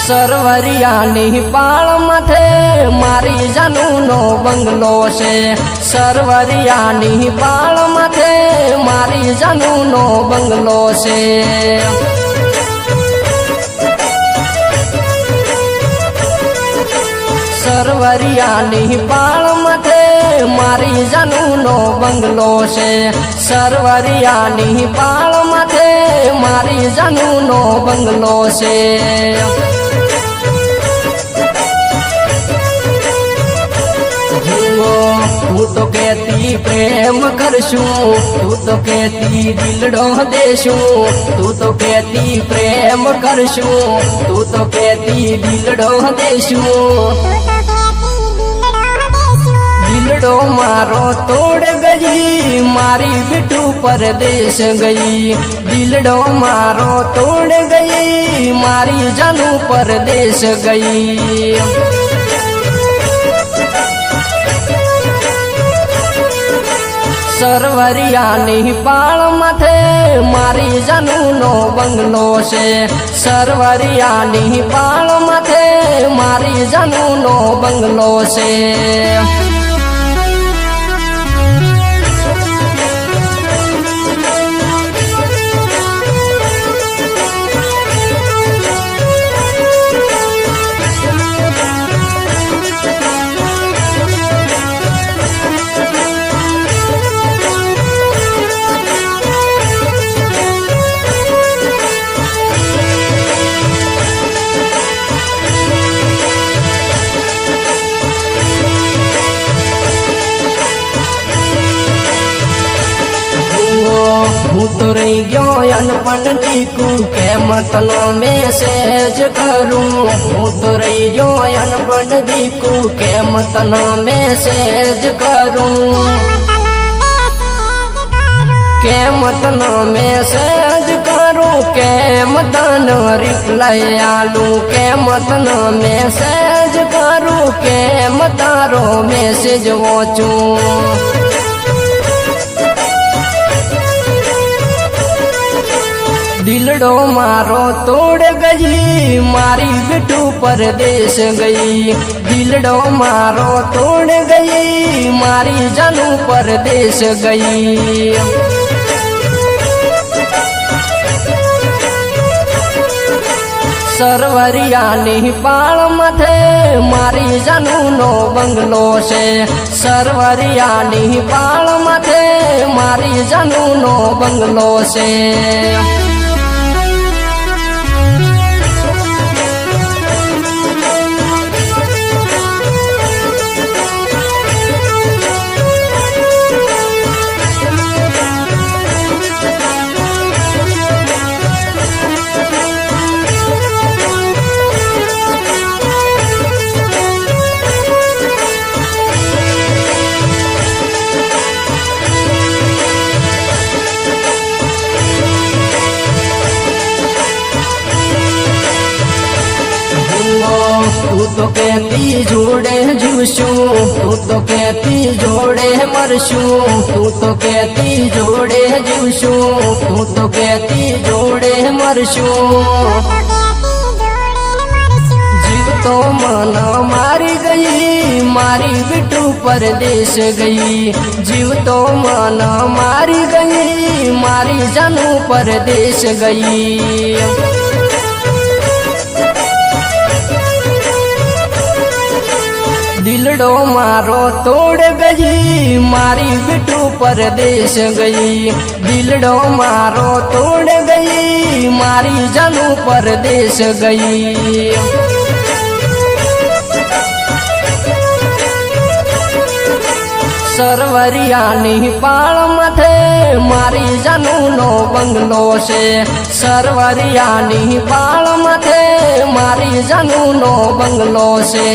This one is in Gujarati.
સરવરિયાની પાળ માથે મારી જાનુનો બંગલો છે। સરવરિયાની પાળ માથે મારી જાનુનો બંગલો છે। સરવરિયાની પાળ માથે મારી જાનુનો બંગલો છે। સરવરિયાની પાળ માથે મારી જાનુનો બંગલો છે। તું તો કહેતી પ્રેમ કરશું, તું તો કહેતી દિલડો દેશું, તું તો કહેતી પ્રેમ કરશું, તું તો કહેતી દિલડો દેશું। દિલડો મારો તોડ ગઈ મારી બીટુ પરદેશ ગઈ। દિલડો મારો તોડ ગઈ મારી જાનુ પરદેશ ગઈ। સરવરિયાની પાળ માથે મારી જાનુનો બંગલો છે। સરવરિયાની પાળ માથે મારી જાનુનો બંગલો છે। હું તો રહી ગયો અનપણ દીકુ કેમ તનો મેસેજ કરું। હું તો રહી ગયો અનપણ દીકુ કેમ તનો મેસેજ કરું। કેમ તનો મેસેજ કરું, કેમ તને રિપ્લાય આલું, કેમ તને મેસેજ કરું, કેમ તારો મેસેજ વાંચું। દિલડો મારો તોડ ગઈ મારી બીટુ પરદેશ ગઈ। દિલડો મારો તોડ ગઈ મારી જાનુ પરદેશ ગઈ। સરવરિયાની પાળ માથે મારી જાનુનો બંગલો છે। સરવરિયાની પાળ માથે મારી જાનુનો બંગલો છે। તું તો કહેતી જોડે જીવશું, તું તો કહેતી જોડે મરશું, તું તો કહેતી જોડે જીવશું, તું તો કહેતી જોડે મરશું। જીવતો મન મારી ગઈ મારી બીટુ પરદેશ ગઈ। જીવતો મન મારી ગઈ મારી જાનુ પરદેશ ગઈ। દિલડો મારો તોડ ગઈ મારી બીટુ પરદેશ ગઈ। દિલડો મારો તોડ ગઈ મારી જાનુ પરદેશ ગઈ। સરવરિયાની પાળ માથે મારી જાનુનો બંગલો છે। સરવરિયાની પાળ માથે મારી જાનુનો બંગલો છે।